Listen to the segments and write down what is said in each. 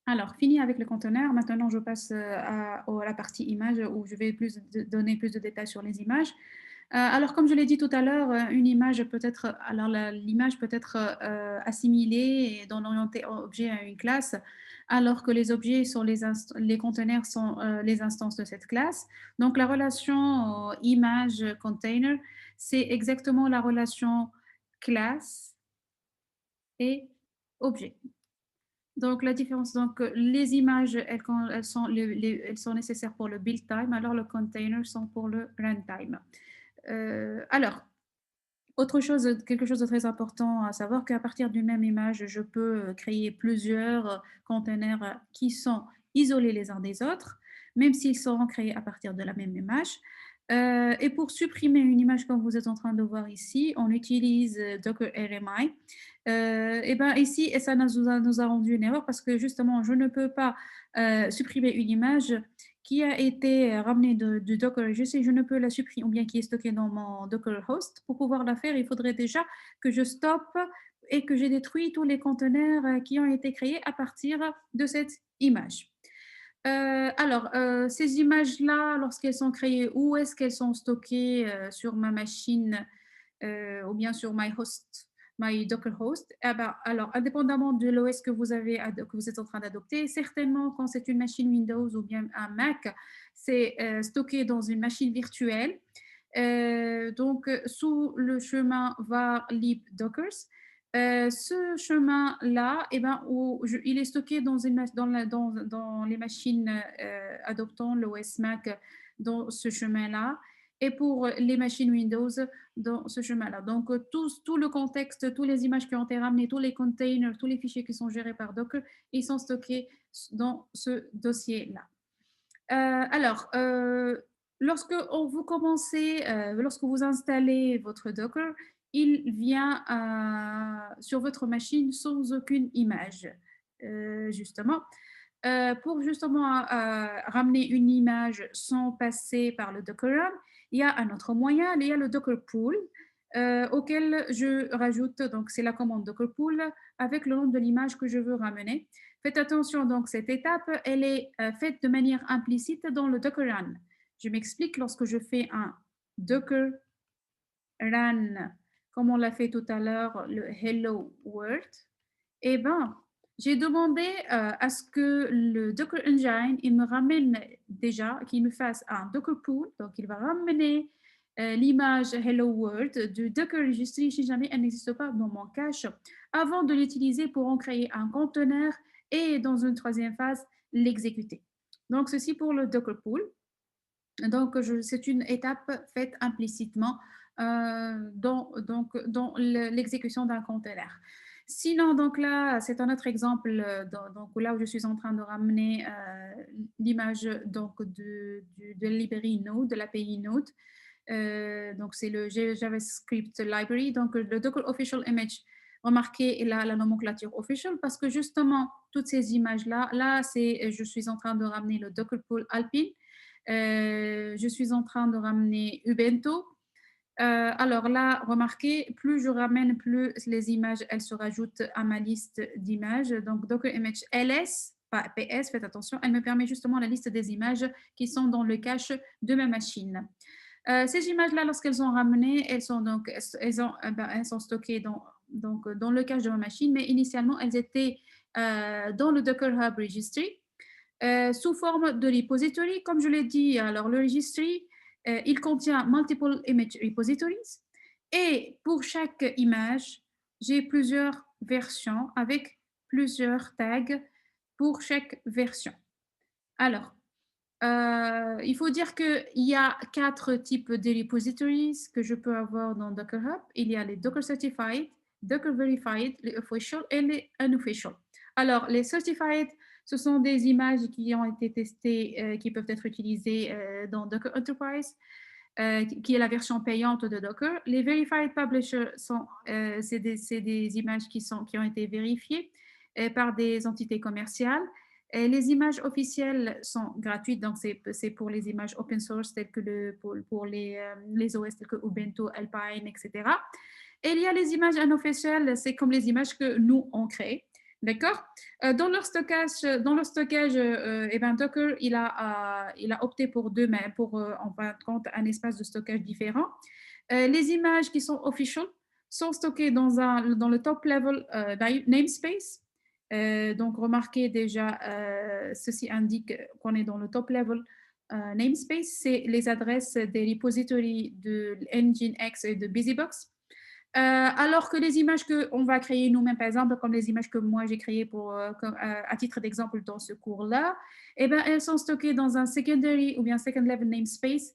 Alors, fini avec le conteneur. Maintenant, je passe à la partie image où je vais donner plus de détails sur les images. Alors, comme je l'ai dit tout à l'heure, une image peut être, alors l'image peut être assimilée et d'en orienter objet à une classe, alors que les objets sont les conteneurs sont les instances de cette classe. Donc, la relation image-container, c'est exactement la relation classe et objet. Donc, la différence, donc, les images, quand elles sont nécessaires pour le build time, alors le container sont pour le runtime. Alors, autre chose, quelque chose de très important à savoir qu'à partir d'une même image, je peux créer plusieurs containers qui sont isolés les uns des autres, même s'ils seront créés à partir de la même image. Et pour supprimer une image comme vous êtes en train de voir ici, on utilise Docker RMI. Et ben ici, et ça nous a rendu une erreur parce que justement, je ne peux pas supprimer une image qui a été ramenée de Docker. Je ne peux la supprimer ou bien qui est stockée dans mon Docker host. Pour pouvoir la faire, il faudrait déjà que je stoppe et que j'ai détruit tous les conteneurs qui ont été créés à partir de cette image. Ces images-là, lorsqu'elles sont créées, où est-ce qu'elles sont stockées sur ma machine ou bien sur my Docker host? Eh ben, alors, indépendamment de l'OS que que vous êtes en train d'adopter, certainement quand c'est une machine Windows ou bien un Mac, c'est stocké dans une machine virtuelle. Sous le chemin var lib dockers, ce chemin-là, eh ben, il est stocké dans les machines adoptant l'OS Mac dans ce chemin-là, et pour les machines Windows dans ce chemin-là. Donc, tout le contexte, toutes les images qui ont été ramenées, tous les containers, tous les fichiers qui sont gérés par Docker, ils sont stockés dans ce dossier-là. Alors, lorsque vous installez votre Docker, il vient sur votre machine sans aucune image, justement. Pour justement ramener une image sans passer par le Docker Run, il y a un autre moyen, il y a le Docker Pool, auquel je rajoute, donc c'est la commande Docker Pool avec le nom de l'image que je veux ramener. Faites attention, donc cette étape, elle est faite de manière implicite dans le Docker Run. Je m'explique, lorsque je fais un Docker Run, comme on l'a fait tout à l'heure, le Hello World, eh ben, j'ai demandé à ce que le Docker Engine, il me ramène déjà, qu'il me fasse un Docker Pool, donc il va ramener l'image Hello World du Docker Registry si jamais elle n'existe pas dans mon cache, avant de l'utiliser pour en créer un conteneur et dans une troisième phase, l'exécuter. Donc, ceci pour le Docker Pool. Donc, c'est une étape faite implicitement dans l'exécution d'un conteneur. Sinon, donc là, c'est un autre exemple, donc là où je suis en train de ramener l'image donc de la librairie Node, de l'API Node. Donc, c'est le JavaScript Library, donc le Docker Official Image. Remarquez la nomenclature official parce que justement, toutes ces images-là, je suis en train de ramener le Docker Pool Alpine. Je suis en train de ramener Ubuntu. Alors là, remarquez, plus je ramène, plus les images, elles se rajoutent à ma liste d'images. Donc, Docker Image LS, pas PS, faites attention, elle me permet justement la liste des images qui sont dans le cache de ma machine. Ces images-là, lorsqu'elles sont ramenées, elles sont stockées dans le cache de ma machine, mais initialement, elles étaient dans le Docker Hub Registry sous forme de repository. Comme je l'ai dit, alors le registry, il contient multiple image repositories et pour chaque image, j'ai plusieurs versions avec plusieurs tags pour chaque version. Alors, il faut dire qu'il y a 4 types de repositories que je peux avoir dans Docker Hub. Il y a les Docker Certified, Docker Verified, les Official et les Unofficial. Alors, les Certified, ce sont des images qui ont été testées, qui peuvent être utilisées dans Docker Enterprise, qui est la version payante de Docker. Les Verified Publishers, c'est des images qui ont été vérifiées par des entités commerciales. Et les images officielles sont gratuites, donc c'est pour les images open source telles que pour les OS tels que Ubuntu, Alpine, etc. Et il y a les images unofficielles, c'est comme les images que nous on crée. D'accord? Dans leur stockage eh ben, Docker, il a opté pour deux, mais pour, en fin de compte, un espace de stockage différent. Les images qui sont official sont stockées dans le top level namespace. Donc, remarquez déjà, ceci indique qu'on est dans le top level namespace. C'est les adresses des repositories de Nginx et de BusyBox. Alors que les images qu'on va créer nous-mêmes, par exemple, comme les images que moi j'ai créées à titre d'exemple dans ce cours-là, eh ben, elles sont stockées dans un secondary ou bien second level namespace.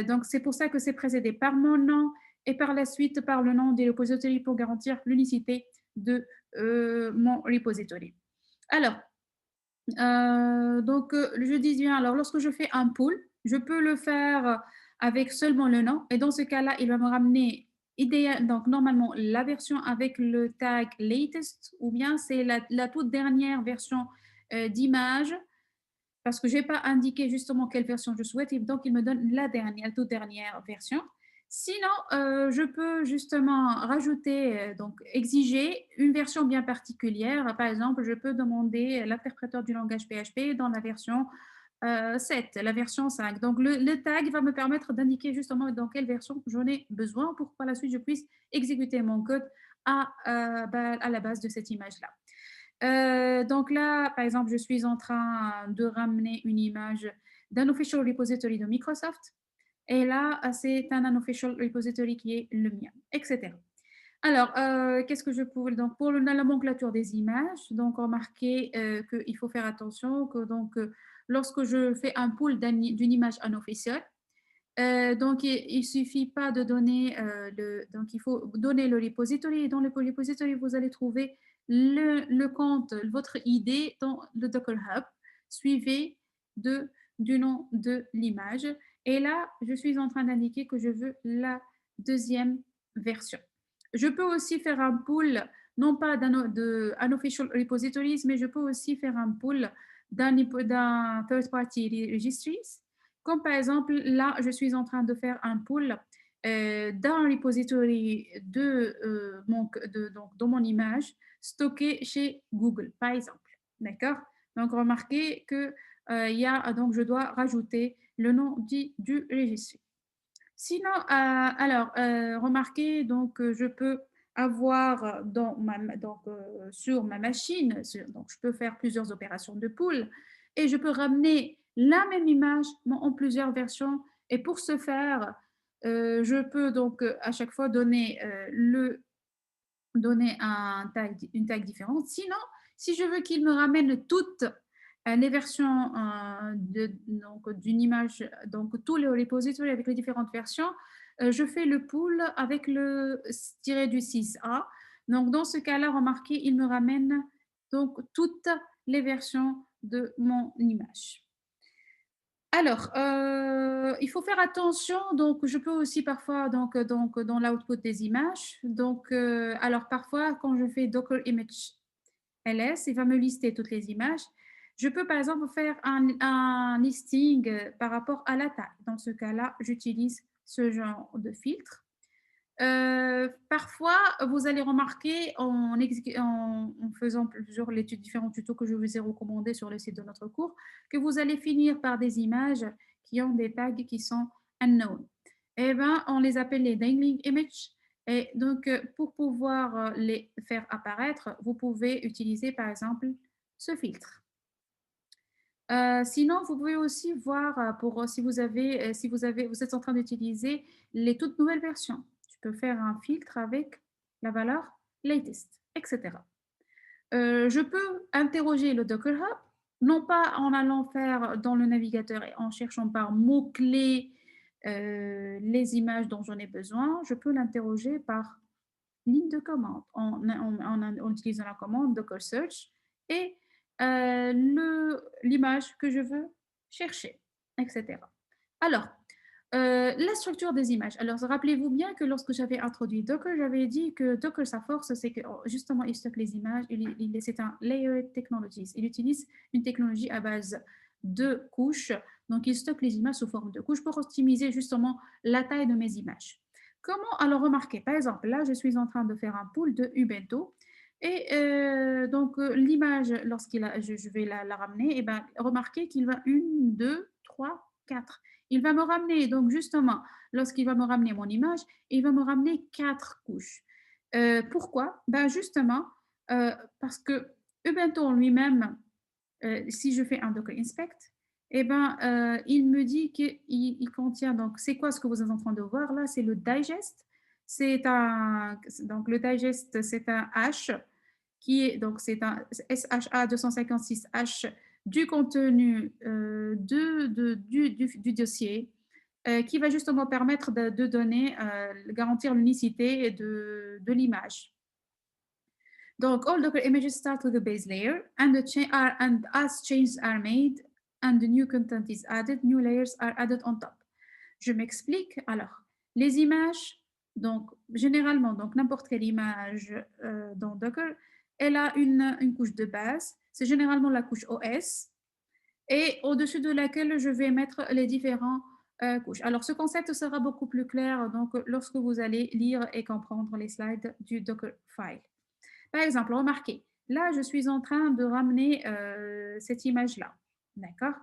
Donc, c'est pour ça que c'est précédé par mon nom et par la suite par le nom des repositories pour garantir l'unicité de mon repository. Alors, je dis bien, alors lorsque je fais un pull, je peux le faire avec seulement le nom. Et dans ce cas-là, il va me ramener donc normalement la version avec le tag latest ou bien c'est la toute dernière version d'image parce que je n'ai pas indiqué justement quelle version je souhaite, et donc il me donne la toute dernière version. Sinon, je peux justement rajouter, donc exiger une version bien particulière. Par exemple, je peux demander l'interpréteur du langage PHP dans la version 7, la version 5. Donc, le tag va me permettre d'indiquer justement dans quelle version j'en ai besoin pour que par la suite je puisse exécuter mon code à la base de cette image-là. Donc là, par exemple, je suis en train de ramener une image d'un official repository de Microsoft. Et là, c'est un unofficial repository qui est le mien, etc. Alors, qu'est-ce que je pourrais donc pour la nomenclature des images, donc remarquez qu'il faut faire attention que lorsque je fais un pull d'une image unofficial, donc il suffit pas de donner donc il faut donner le repository et dans le repository vous allez trouver le compte, votre ID dans le Docker Hub, suivi du nom de l'image. Et là, je suis en train d'indiquer que je veux la deuxième version. Je peux aussi faire un pull, non pas d'un unofficial repositories, mais je peux aussi faire un pull d'un third-party registries. Comme par exemple, là, je suis en train de faire un pull d'un repository donc, dans mon image stocké chez Google, par exemple. D'accord? Donc, remarquez que donc, je dois rajouter le nom du registre. Sinon, remarquez, donc, je peux avoir sur ma machine, donc je peux faire plusieurs opérations de pool et je peux ramener la même image mais en plusieurs versions. Et pour ce faire, je peux donc à chaque fois donner une tag différente. Sinon, si je veux qu'il me ramène toutes les versions d'une image, donc tous les repositories avec les différentes versions, je fais le pull avec le tiré du 6A. Donc, dans ce cas-là, remarquez, il me ramène donc toutes les versions de mon image. Alors, il faut faire attention. Donc, je peux aussi parfois, dans l'output des images. Donc, alors parfois, quand je fais Docker Image LS, il va me lister toutes les images. Je peux par exemple faire un listing par rapport à la taille. Dans ce cas-là, j'utilise ce genre de filtre. Parfois, vous allez remarquer en faisant plusieurs les différents tutos que je vous ai recommandés sur le site de notre cours, que vous allez finir par des images qui ont des tags qui sont unknown. Eh bien, on les appelle les dangling images. Et donc, pour pouvoir les faire apparaître, vous pouvez utiliser par exemple ce filtre. Sinon, vous pouvez aussi voir si vous êtes en train d'utiliser les toutes nouvelles versions. Tu peux faire un filtre avec la valeur latest, etc. Je peux interroger le Docker Hub, non pas en allant faire dans le navigateur et en cherchant par mots-clés les images dont j'en ai besoin. Je peux l'interroger par ligne de commande en utilisant la commande Docker Search et l'image que je veux chercher, etc. Alors, la structure des images. Alors, rappelez-vous bien que lorsque j'avais introduit Docker, j'avais dit que Docker, sa force, c'est que justement, il stocke les images, c'est un layered technologies. Il utilise une technologie à base de couches, donc il stocke les images sous forme de couches pour optimiser justement la taille de mes images. Comment alors remarquer? Par exemple, là, je suis en train de faire un pool de Ubuntu. Et donc, l'image, je vais la ramener, et ben, remarquez qu'il va une, 2, 3, 4. Il va me ramener, donc justement, lorsqu'il va me ramener mon image, il va me ramener 4 couches. Pourquoi? Ben, justement, parce que Ubuntu lui-même, si je fais un docker inspect, et ben, il me dit qu'il contient, donc c'est quoi ce que vous êtes en train de voir là? C'est le digest. Donc le digest, c'est un hash qui est, donc c'est un SHA 256 H du contenu du dossier, qui va justement permettre de donner, garantir l'unicité de l'image. Donc, all Docker images start with the base layer, and and as changes are made and the new content is added, new layers are added on top. Je m'explique. Alors, les images, donc généralement, donc n'importe quelle image dans Docker, elle a une couche de base. C'est généralement la couche OS, et au-dessus de laquelle je vais mettre les différents couches. Alors, ce concept sera beaucoup plus clair donc lorsque vous allez lire et comprendre les slides du Dockerfile. Par exemple, remarquez, là, je suis en train de ramener cette image-là. D'accord?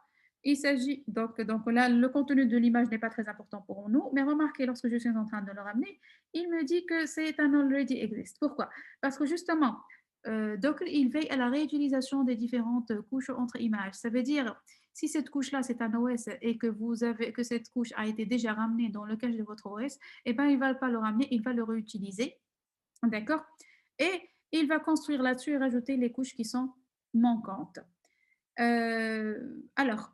Il s'agit donc là, le contenu de l'image n'est pas très important pour nous, mais remarquez, lorsque je suis en train de le ramener, il me dit que c'est un already exist. Pourquoi? Parce que justement, Docker, il veille à la réutilisation des différentes couches entre images. Ça veut dire, si cette couche-là, c'est un OS et que cette couche a été déjà ramenée dans le cache de votre OS, eh ben, il ne va pas le ramener, il va le réutiliser. D'accord? Et il va construire là-dessus et rajouter les couches qui sont manquantes. Alors,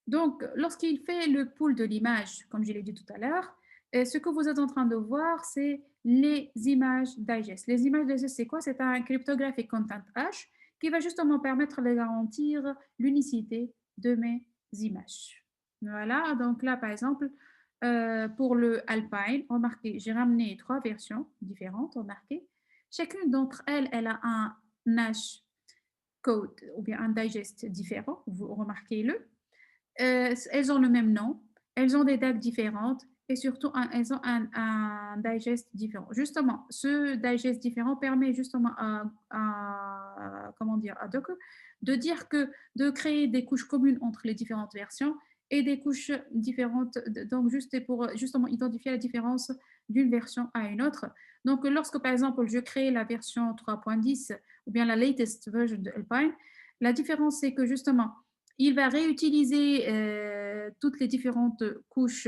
donc, lorsqu'il fait le pool de l'image, comme je l'ai dit tout à l'heure, ce que vous êtes en train de voir, c'est les images digest. Les images digest, c'est quoi? C'est un cryptographic content hash qui va justement permettre de garantir l'unicité de mes images. Voilà, donc là, par exemple, pour le Alpine, remarquez, j'ai ramené 3 versions différentes, remarquez. Chacune d'entre elles, elle a un hash code ou bien un digest différent, vous remarquez-le. Elles ont le même nom, elles ont des dates différentes et surtout elles ont un digest différent. Justement, ce digest différent permet justement comment dire, à Docker de dire que de créer des couches communes entre les différentes versions et des couches différentes, donc juste pour justement identifier la différence d'une version à une autre. Donc, lorsque par exemple je crée la version 3.10 ou bien la latest version de Alpine, la différence c'est que justement il va réutiliser toutes les différentes couches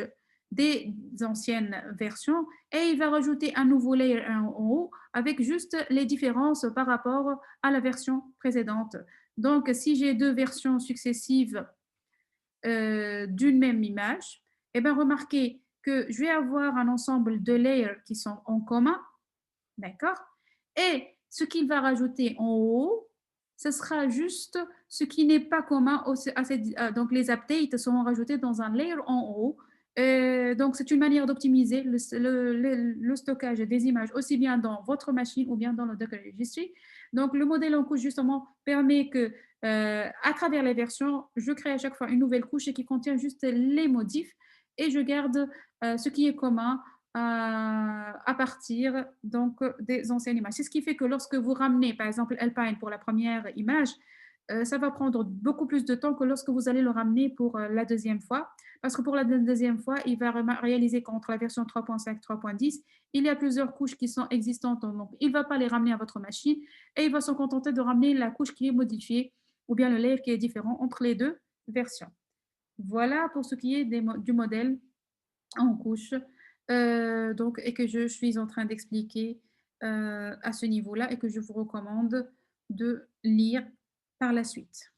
des anciennes versions et il va rajouter un nouveau layer en haut avec juste les différences par rapport à la version précédente. Donc, si j'ai 2 versions successives d'une même image, eh bien, remarquez que je vais avoir un ensemble de layers qui sont en commun, d'accord? Et ce qu'il va rajouter en haut, ce sera juste ce qui n'est pas commun. Donc, les updates seront rajoutés dans un layer en haut. Donc, c'est une manière d'optimiser le stockage des images, aussi bien dans votre machine ou bien dans le Docker Registry. Donc, le modèle en couche, justement, permet que, à travers les versions, je crée à chaque fois une nouvelle couche qui contient juste les modifs et je garde ce qui est commun à partir donc des anciennes images. C'est ce qui fait que lorsque vous ramenez, par exemple, Alpine pour la première image, ça va prendre beaucoup plus de temps que lorsque vous allez le ramener pour la deuxième fois. Parce que pour la deuxième fois, il va réaliser qu'entre la version 3.5 et 3.10, il y a plusieurs couches qui sont existantes. Donc, il ne va pas les ramener à votre machine et il va se contenter de ramener la couche qui est modifiée ou bien le layer qui est différent entre les deux versions. Voilà pour ce qui est du modèle en couche, donc, et que je suis en train d'expliquer à ce niveau-là et que je vous recommande de lire par la suite.